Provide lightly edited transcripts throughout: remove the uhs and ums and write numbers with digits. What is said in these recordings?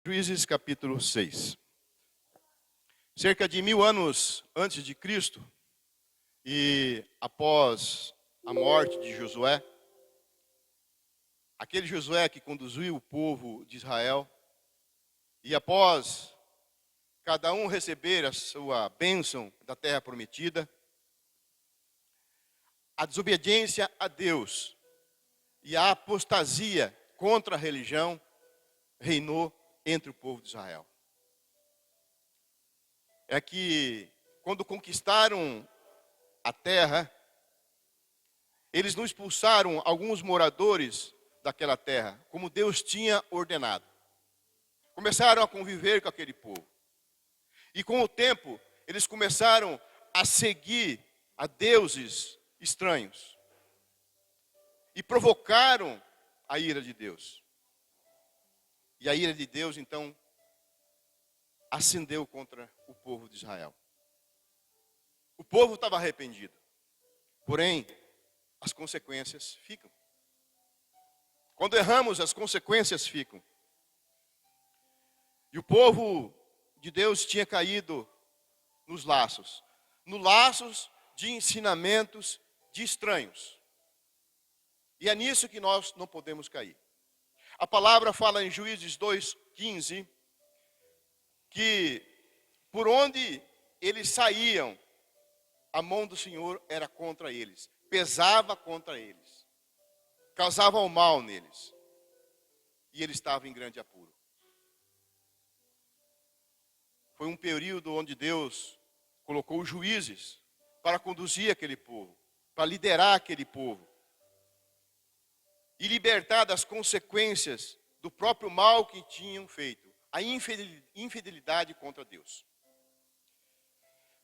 Juízes capítulo 6. Cerca de 1000 anos antes de Cristo, e após a morte de Josué, aquele Josué que conduziu o povo de Israel, e após cada um receber a sua bênção da terra prometida, a desobediência a Deus e a apostasia contra a religião reinou entre o povo de Israel. É que quando conquistaram a terra, eles não expulsaram alguns moradores daquela terra, como Deus tinha ordenado. Começaram a conviver com aquele povo. E com o tempo, eles começaram a seguir a deuses estranhos. E provocaram a ira de Deus. E a ira de Deus, então, acendeu contra o povo de Israel. O povo estava arrependido. Porém, as consequências ficam. Quando erramos, as consequências ficam. E o povo de Deus tinha caído nos laços de ensinamentos de estranhos. E é nisso que nós não podemos cair. A palavra fala em Juízes 2:15 que por onde eles saíam, a mão do Senhor era contra eles, pesava contra eles, causava o mal neles, e eles estavam em grande apuro. Foi um período onde Deus colocou juízes para conduzir aquele povo, para liderar aquele povo, e libertar das consequências do próprio mal que tinham feito, a infidelidade contra Deus.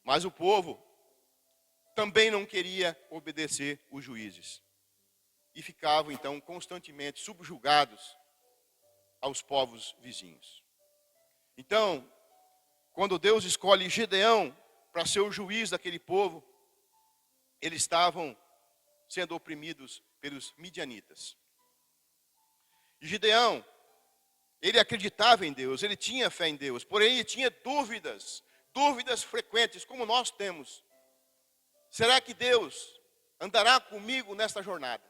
Mas o povo também não queria obedecer os juízes. E ficavam, então, constantemente subjugados aos povos vizinhos. Então, quando Deus escolhe Gideão para ser o juiz daquele povo, eles estavam sendo oprimidos pelos midianitas. E Gideão, ele acreditava em Deus, ele tinha fé em Deus, porém ele tinha dúvidas frequentes, como nós temos. Será que Deus andará comigo nesta jornada?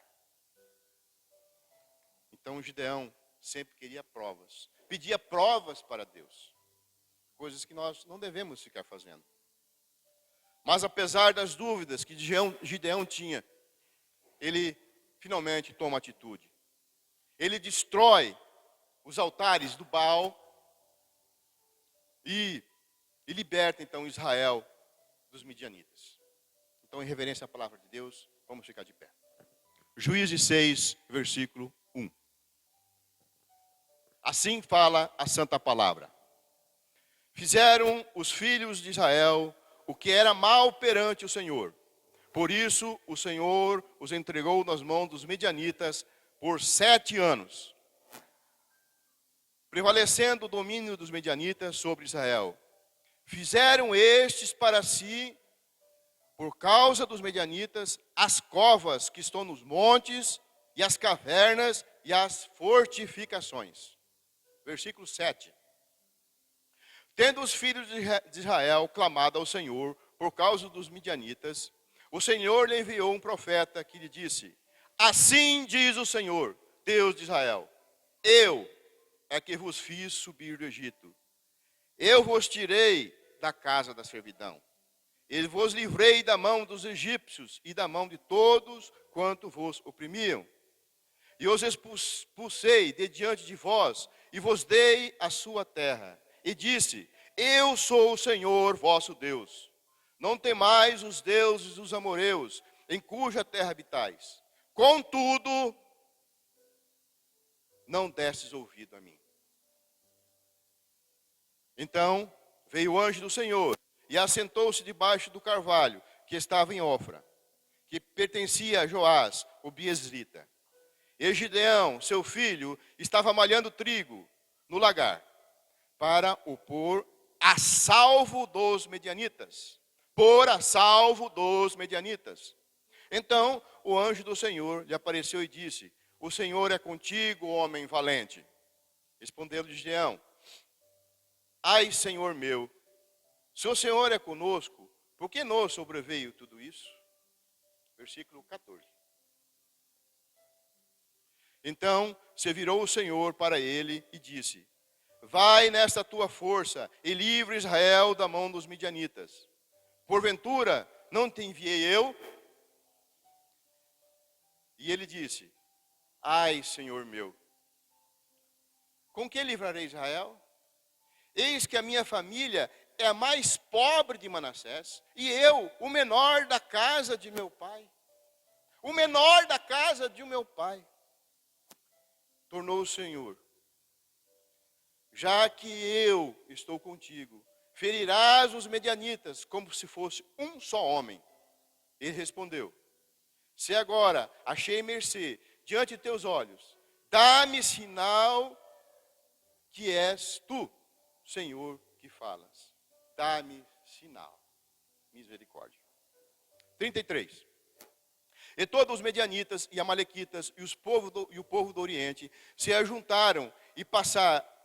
Então Gideão sempre queria provas, pedia provas para Deus, coisas que nós não devemos ficar fazendo. Mas apesar das dúvidas que Gideão tinha, ele finalmente toma atitude. Ele destrói os altares do Baal e liberta então Israel dos midianitas. Então, em reverência à palavra de Deus, vamos ficar de pé. Juízes 6, versículo 1. Assim fala a santa palavra. Fizeram os filhos de Israel o que era mal perante o Senhor. Por isso, o Senhor os entregou nas mãos dos midianitas por 7 anos, prevalecendo o domínio dos midianitas sobre Israel. Fizeram estes para si, por causa dos midianitas, as covas que estão nos montes, e as cavernas e as fortificações. Versículo 7. Tendo os filhos de Israel clamado ao Senhor por causa dos midianitas, o Senhor lhe enviou um profeta que lhe disse: assim diz o Senhor, Deus de Israel, eu é que vos fiz subir do Egito. Eu vos tirei da casa da servidão. Eu vos livrei da mão dos egípcios e da mão de todos quanto vos oprimiam. E os expulsei de diante de vós e vos dei a sua terra. E disse: eu sou o Senhor vosso Deus. Não temais os deuses dos amoreus, em cuja terra habitais. Contudo, não destes ouvido a mim. Então veio o anjo do Senhor e assentou-se debaixo do carvalho que estava em Ofra, que pertencia a Joás, o biezrita. E Gideão, seu filho, estava malhando trigo no lagar, para o pôr a salvo dos medianitas. Pôr a salvo dos medianitas. Então o anjo do Senhor lhe apareceu e disse: o Senhor é contigo, homem valente. Respondeu-lhe Gideão: ai, Senhor meu, se o Senhor é conosco, por que nos sobreveio tudo isso? Versículo 14. Então se virou o Senhor para ele e disse: vai nesta tua força e livra Israel da mão dos midianitas. Porventura não te enviei eu? E ele disse: ai, Senhor meu, com que livrarei Israel? Eis que a minha família é a mais pobre de Manassés, e eu, o menor da casa de meu pai. O menor da casa de meu pai. Tornou o Senhor: já que eu estou contigo, ferirás os medianitas como se fosse um só homem. Ele respondeu: se agora achei mercê diante de teus olhos, dá-me sinal que és tu, Senhor, que falas. Dá-me sinal. Misericórdia. 33. E todos os medianitas e amalequitas e o povo do Oriente se ajuntaram e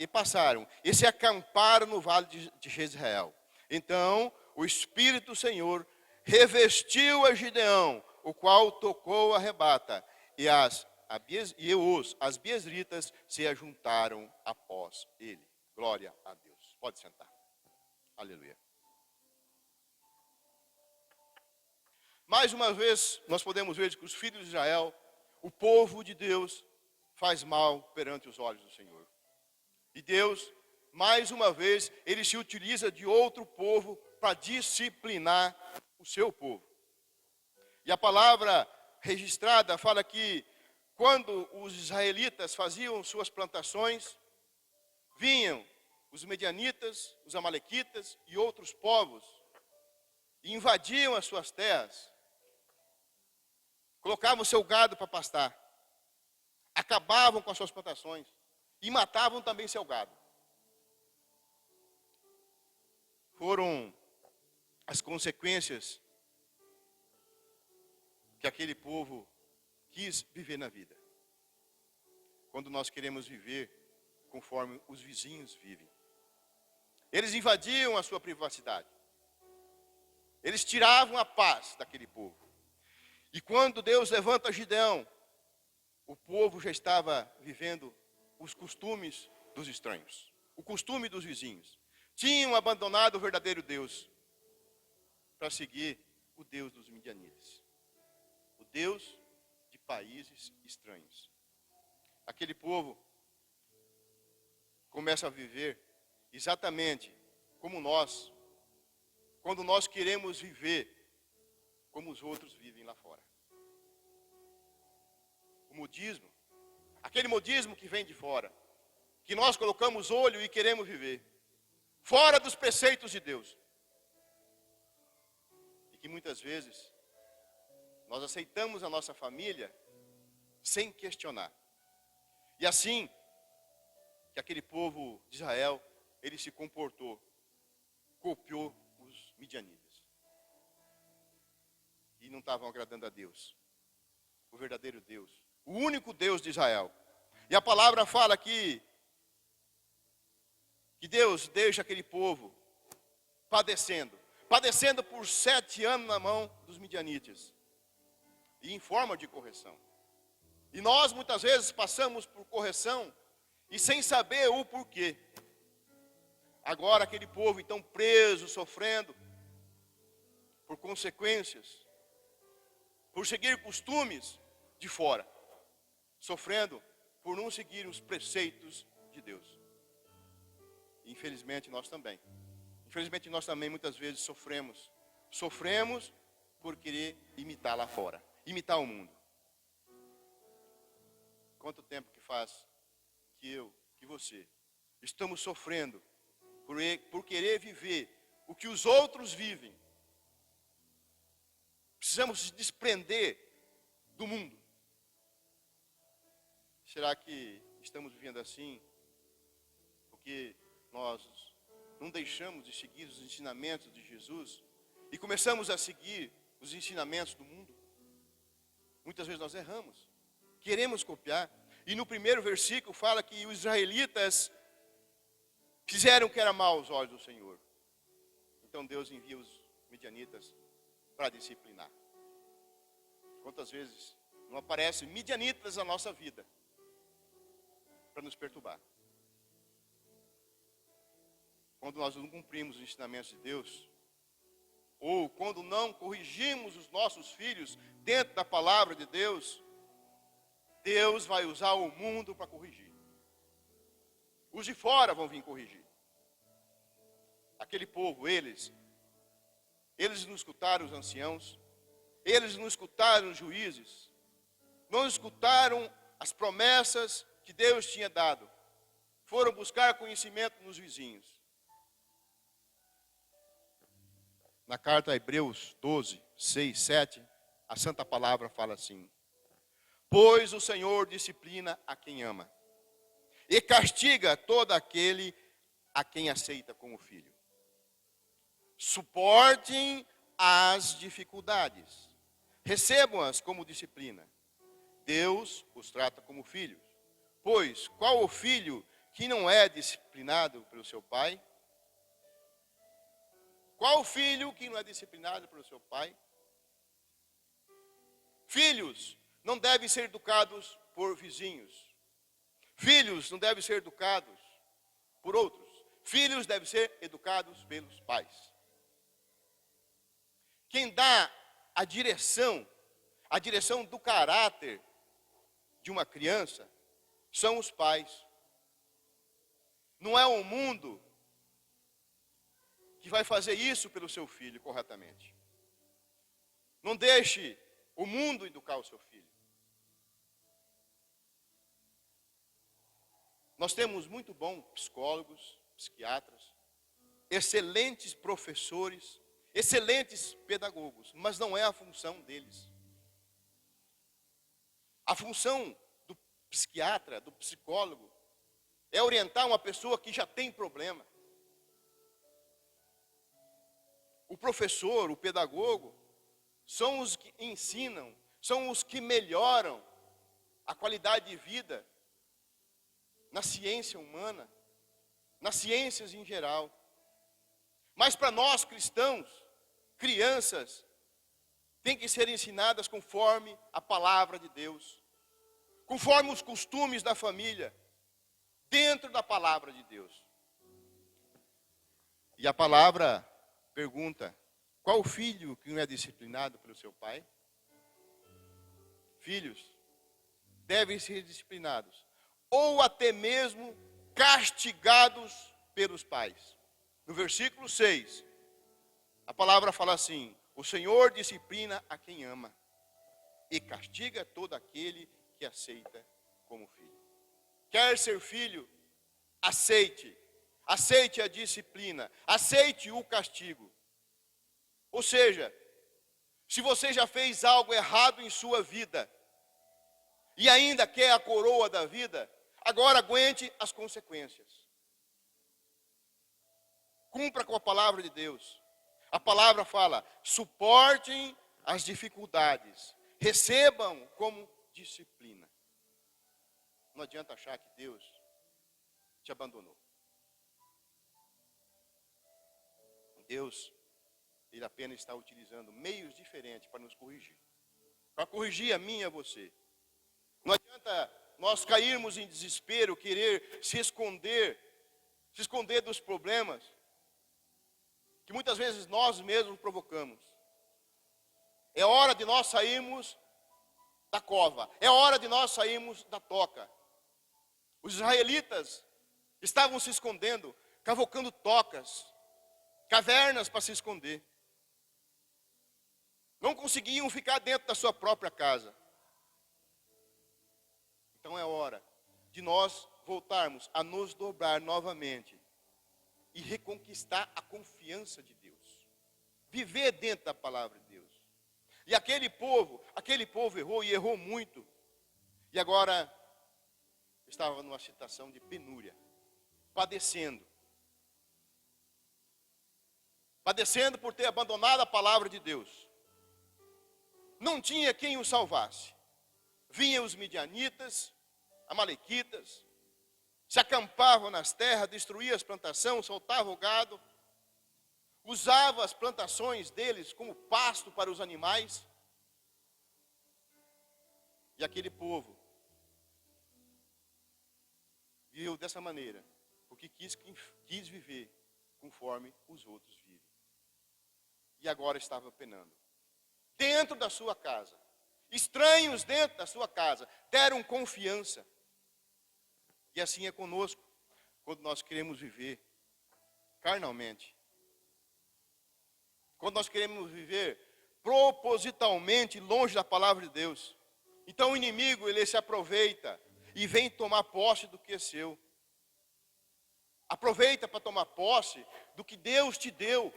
passaram e se acamparam no vale de Jezreel. Então o Espírito do Senhor revestiu a Gideão, o qual tocou a rebata, e as biezritas se ajuntaram após ele. Glória a Deus. Pode sentar. Aleluia. Mais uma vez, nós podemos ver que os filhos de Israel, o povo de Deus, faz mal perante os olhos do Senhor. E Deus, mais uma vez, ele se utiliza de outro povo para disciplinar o seu povo. E a palavra registrada fala que quando os israelitas faziam suas plantações, vinham os medianitas, os amalequitas e outros povos e invadiam as suas terras. Colocavam o seu gado para pastar, acabavam com as suas plantações e matavam também seu gado. Foram as consequências que aquele povo quis viver na vida. Quando nós queremos viver conforme os vizinhos vivem. Eles invadiam a sua privacidade. Eles tiravam a paz daquele povo. E quando Deus levanta Gideão, o povo já estava vivendo os costumes dos estranhos, o costume dos vizinhos. Tinham abandonado o verdadeiro Deus para seguir o Deus dos midianitas, o Deus de países estranhos. Aquele povo começa a viver exatamente como nós, quando nós queremos viver como os outros vivem lá fora. O modismo, aquele modismo que vem de fora, que nós colocamos olho e queremos viver, fora dos preceitos de Deus. E que muitas vezes nós aceitamos a nossa família sem questionar. E assim que aquele povo de Israel, ele se comportou, copiou os midianitas. E não estavam agradando a Deus, o verdadeiro Deus, o único Deus de Israel. E a palavra fala que Deus deixa aquele povo padecendo por 7 anos na mão dos midianitas, e em forma de correção. E nós muitas vezes passamos por correção e sem saber o porquê. Agora aquele povo então preso, sofrendo por consequências, por seguir costumes de fora, sofrendo por não seguir os preceitos de Deus. E infelizmente nós também muitas vezes sofremos por querer imitar lá fora, imitar o mundo. Quanto tempo que faz que eu, que você, estamos sofrendo por querer viver o que os outros vivem? Precisamos se desprender do mundo. Será que estamos vivendo assim porque nós não deixamos de seguir os ensinamentos de Jesus e começamos a seguir os ensinamentos do mundo? Muitas vezes nós erramos, queremos copiar. E no primeiro versículo fala que os israelitas Fizeram o que era mal aos olhos do Senhor. Então Deus envia os midianitas para disciplinar. Quantas vezes não aparecem midianitas na nossa vida para nos perturbar? Quando nós não cumprimos os ensinamentos de Deus, ou quando não corrigimos os nossos filhos dentro da palavra de Deus, Deus vai usar o mundo para corrigir. Os de fora vão vir corrigir. Aquele povo, eles não escutaram os anciãos, eles não escutaram os juízes, não escutaram as promessas que Deus tinha dado. Foram buscar conhecimento nos vizinhos. Na carta a Hebreus 12, 6, 7, a Santa Palavra fala assim: pois o Senhor disciplina a quem ama, e castiga todo aquele a quem aceita como filho. Suportem as dificuldades, recebam-as como disciplina. Deus os trata como filhos. Pois qual o filho que não é disciplinado pelo seu pai? Qual filho que não é disciplinado pelo seu pai? Filhos não devem ser educados por vizinhos. Filhos não devem ser educados por outros. Filhos devem ser educados pelos pais. Quem dá a direção do caráter de uma criança, são os pais. Não é o mundo que vai fazer isso pelo seu filho corretamente. Não deixe o mundo educar o seu filho. Nós temos muito bons psicólogos, psiquiatras, excelentes professores, excelentes pedagogos, mas não é a função deles. A função do psiquiatra, do psicólogo, é orientar uma pessoa que já tem problema. O professor, o pedagogo, são os que ensinam, são os que melhoram a qualidade de vida na ciência humana, nas ciências em geral. Mas para nós cristãos, crianças têm que ser ensinadas conforme a palavra de Deus, conforme os costumes da família, dentro da palavra de Deus. E a palavra pergunta: qual filho que não é disciplinado pelo seu pai? Filhos devem ser disciplinados, ou até mesmo castigados pelos pais. No versículo 6, a palavra fala assim: o Senhor disciplina a quem ama, e castiga todo aquele que aceita como filho. Quer ser filho? Aceite a disciplina, aceite o castigo. Ou seja, se você já fez algo errado em sua vida, e ainda quer a coroa da vida, agora aguente as consequências. Cumpra com a palavra de Deus. A palavra fala: suportem as dificuldades, recebam como disciplina. Não adianta achar que Deus te abandonou. Deus, Ele apenas está utilizando meios diferentes para nos corrigir. Para corrigir a mim e a você. Não adianta nós cairmos em desespero, querer se esconder dos problemas que muitas vezes nós mesmos provocamos. É hora de nós sairmos da cova. É hora de nós sairmos da toca. Os israelitas estavam se escondendo, cavocando tocas, cavernas para se esconder. Não conseguiam ficar dentro da sua própria casa. Então é hora de nós voltarmos a nos dobrar novamente e reconquistar a confiança de Deus. Viver dentro da palavra de Deus. E aquele povo errou e errou muito. E agora estava numa situação de penúria, padecendo por ter abandonado a palavra de Deus. Não tinha quem o salvasse. Vinham os midianitas, amalequitas, se acampavam nas terras, destruíam as plantações, soltavam o gado, usavam as plantações deles como pasto para os animais. E aquele povo viveu dessa maneira, porque quis viver conforme os outros vivem. E agora estava penando. Dentro da sua casa, estranhos dentro da sua casa, deram confiança. E assim é conosco, quando nós queremos viver carnalmente. Quando nós queremos viver propositalmente longe da palavra de Deus. Então o inimigo, ele se aproveita e vem tomar posse do que é seu. Aproveita para tomar posse do que Deus te deu,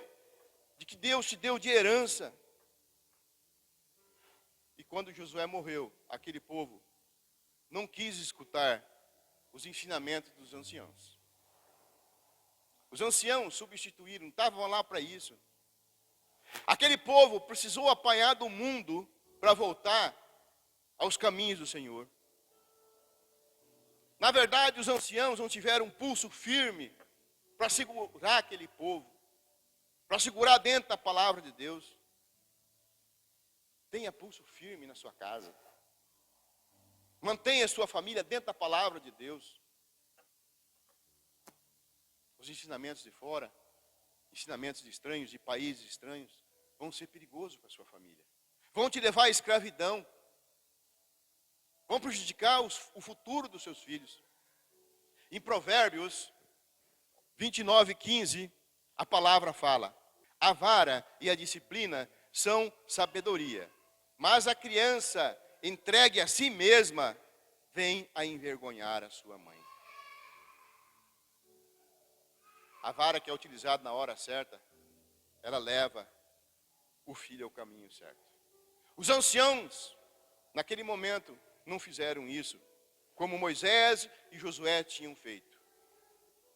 de que Deus te deu de herança. E quando Josué morreu, aquele povo não quis escutar os ensinamentos dos anciãos. Os anciãos substituíram, estavam lá para isso. Aquele povo precisou apanhar do mundo para voltar aos caminhos do Senhor. Na verdade, os anciãos não tiveram um pulso firme para segurar aquele povo, para segurar dentro da palavra de Deus. Tenha pulso firme na sua casa. Mantenha a sua família dentro da palavra de Deus. Os ensinamentos de fora, ensinamentos de estranhos, de países estranhos, vão ser perigosos para a sua família. Vão te levar à escravidão. Vão prejudicar o futuro dos seus filhos. Em Provérbios 29:15, a palavra fala: a vara e a disciplina são sabedoria, mas a criança entregue a si mesma vem a envergonhar a sua mãe. A vara que é utilizada na hora certa, ela leva o filho ao caminho certo. Os anciãos, naquele momento, não fizeram isso, como Moisés e Josué tinham feito,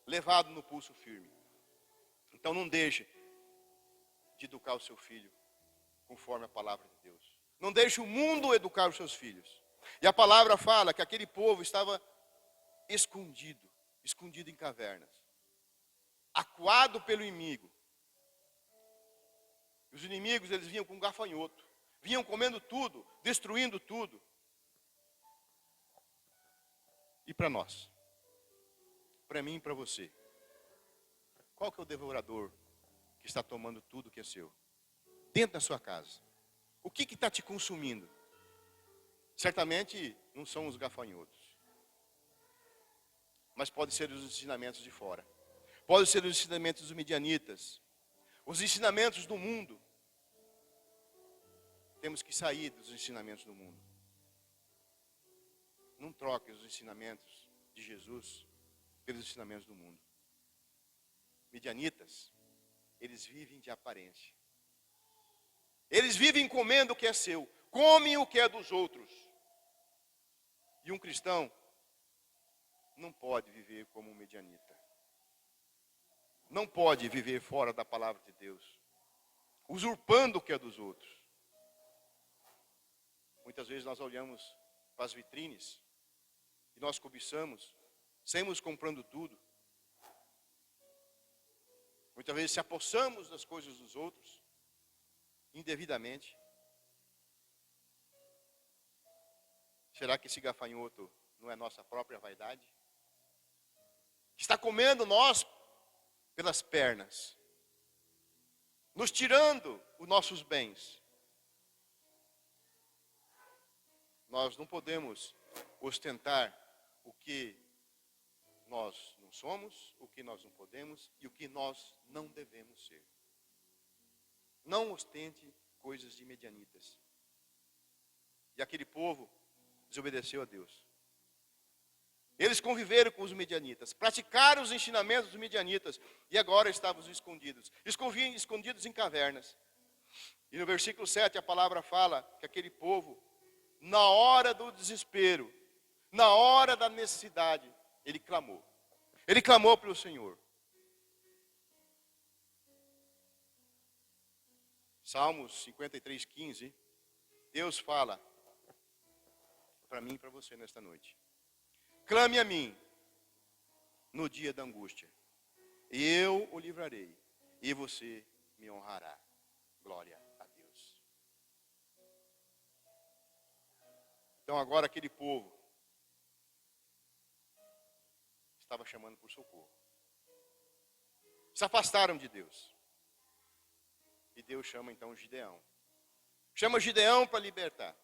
levado no pulso firme. Então não deixe de educar o seu filho conforme a palavra de Deus. Não deixe o mundo educar os seus filhos. E a palavra fala que aquele povo estava escondido em cavernas, acuado pelo inimigo. Os inimigos, eles vinham com gafanhoto, vinham comendo tudo, destruindo tudo. E para nós? Para mim e para você? Qual que é o devorador que está tomando tudo que é seu? Dentro da sua casa. O que está te consumindo? Certamente não são os gafanhotos. Mas pode ser os ensinamentos de fora. Pode ser os ensinamentos dos midianitas. Os ensinamentos do mundo. Temos que sair dos ensinamentos do mundo. Não troque os ensinamentos de Jesus pelos ensinamentos do mundo. Midianitas, eles vivem de aparência. Eles vivem comendo o que é seu, comem o que é dos outros. E um cristão não pode viver como um midianita. Não pode viver fora da palavra de Deus, usurpando o que é dos outros. Muitas vezes nós olhamos para as vitrines e nós cobiçamos, saímos comprando tudo. Muitas vezes se apossamos das coisas dos outros, indevidamente. Será que esse gafanhoto não é nossa própria vaidade? Está comendo nós pelas pernas, nos tirando os nossos bens. Nós não podemos ostentar o que nós não somos, o que nós não podemos e o que nós não devemos ser. Não ostente coisas de medianitas. E aquele povo desobedeceu a Deus. Eles conviveram com os medianitas, praticaram os ensinamentos dos medianitas e agora estavam escondidos. Escondidos em cavernas. E no versículo 7 a palavra fala que aquele povo, na hora do desespero, na hora da necessidade, ele clamou. Ele clamou pelo Senhor. Salmos 53:15, Deus fala para mim e para você nesta noite. Clame a mim, no dia da angústia. Eu o livrarei e você me honrará. Glória a Deus. Então agora aquele povo estava chamando por socorro. Se afastaram de Deus. E Deus chama então Gideão. Chama Gideão para libertar.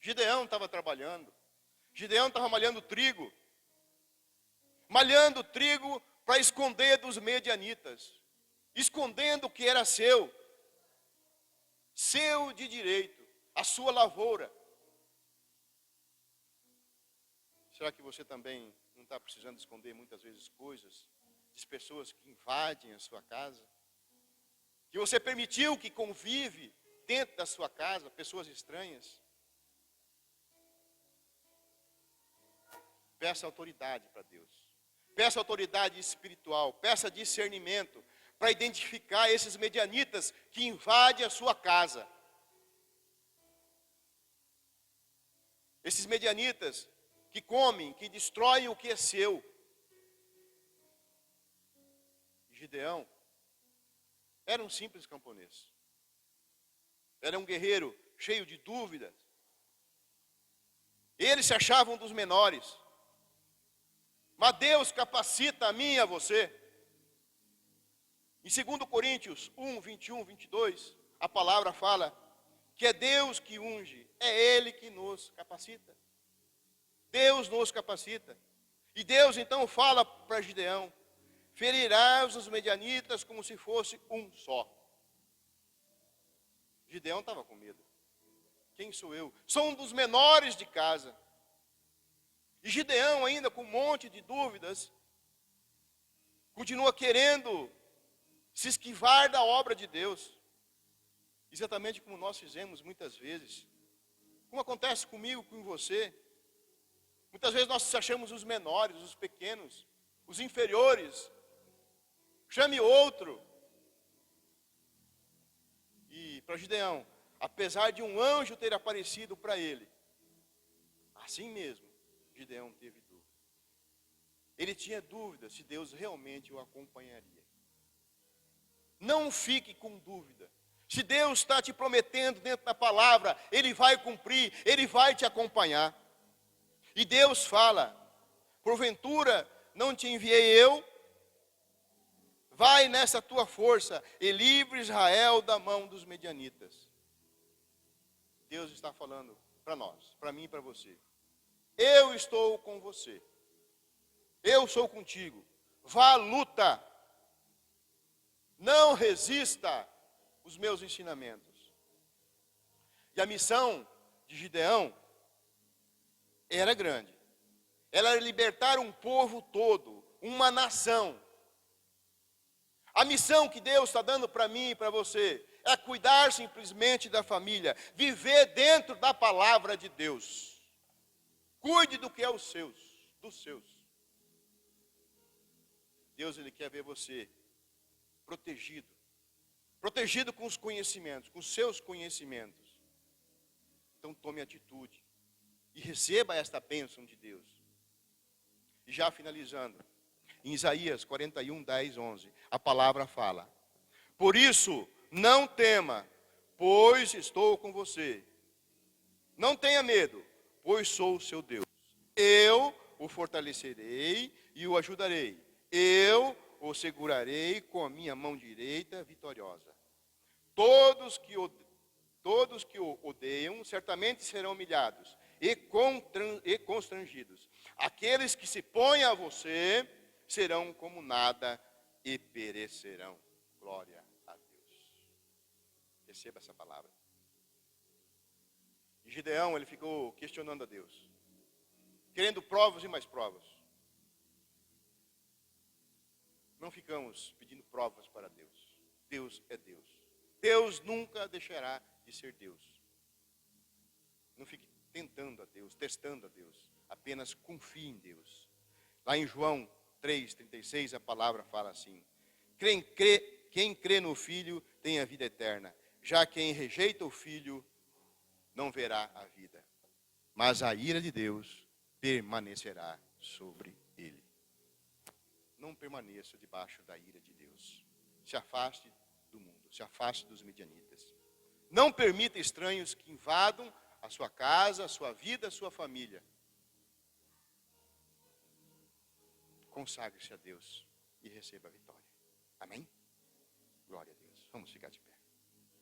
Gideão estava trabalhando. Gideão estava malhando trigo. Malhando trigo para esconder dos medianitas. Escondendo o que era seu. Seu de direito. A sua lavoura. Será que você também não está precisando esconder muitas vezes coisas de pessoas que invadem a sua casa? Que você permitiu que convive dentro da sua casa pessoas estranhas? Peça autoridade para Deus. Peça autoridade espiritual. Peça discernimento para identificar esses medianitas que invadem a sua casa. Esses medianitas que comem, que destroem o que é seu. Gideão era um simples camponês. Era um guerreiro cheio de dúvidas. Eles se achavam dos menores. Mas Deus capacita a mim e a você. Em 2 Coríntios 1, 21, 22, a palavra fala que é Deus que unge, é Ele que nos capacita. Deus nos capacita. E Deus então fala para Gideão: ferirás os medianitas como se fosse um só. Gideão estava com medo. Quem sou eu? Sou um dos menores de casa. E Gideão, ainda com um monte de dúvidas, continua querendo se esquivar da obra de Deus. Exatamente como nós fizemos muitas vezes. Como acontece comigo, com você. Muitas vezes nós achamos os menores, os pequenos, os inferiores. Chame outro. E para Gideão, apesar de um anjo ter aparecido para ele, assim mesmo, Gideão teve dúvida. Ele tinha dúvida se Deus realmente o acompanharia. Não fique com dúvida. Se Deus está te prometendo dentro da palavra, Ele vai cumprir, Ele vai te acompanhar. E Deus fala: porventura não te enviei eu? Vai nessa tua força e livre Israel da mão dos medianitas. Deus está falando para nós, para mim e para você. Eu estou com você. Eu sou contigo. Vá à luta. Não resista os meus ensinamentos. E a missão de Gideão era grande. Ela era libertar um povo todo, uma nação. A missão que Deus está dando para mim e para você é cuidar simplesmente da família, viver dentro da palavra de Deus. Cuide do que é os seus, dos seus. Deus, Ele quer ver você protegido. Protegido com os conhecimentos, com os seus conhecimentos. Então tome atitude e receba esta bênção de Deus. E já finalizando, em Isaías 41, 10, 11, a palavra fala: por isso, não tema, pois estou com você. Não tenha medo, pois sou o seu Deus. Eu o fortalecerei e o ajudarei. Eu o segurarei com a minha mão direita vitoriosa. Todos que o odeiam certamente serão humilhados e constrangidos. Aqueles que se põem a você serão como nada e perecerão. Glória a Deus. Receba essa palavra. E Gideão, ele ficou questionando a Deus, querendo provas e mais provas. Não ficamos pedindo provas para Deus. Deus é Deus. Deus nunca deixará de ser Deus. Não fique tentando a Deus, testando a Deus. Apenas confie em Deus. Lá em João 3,36 a palavra fala assim: quem crê no Filho tem a vida eterna. Já quem rejeita o Filho não verá a vida, mas a ira de Deus permanecerá sobre ele. não permaneça debaixo da ira de Deus. Se afaste do mundo, se afaste dos midianitas. Não permita estranhos que invadam a sua casa, a sua vida, a sua família. Consagre-se a Deus e receba a vitória. Amém? Glória a Deus. Vamos ficar de pé.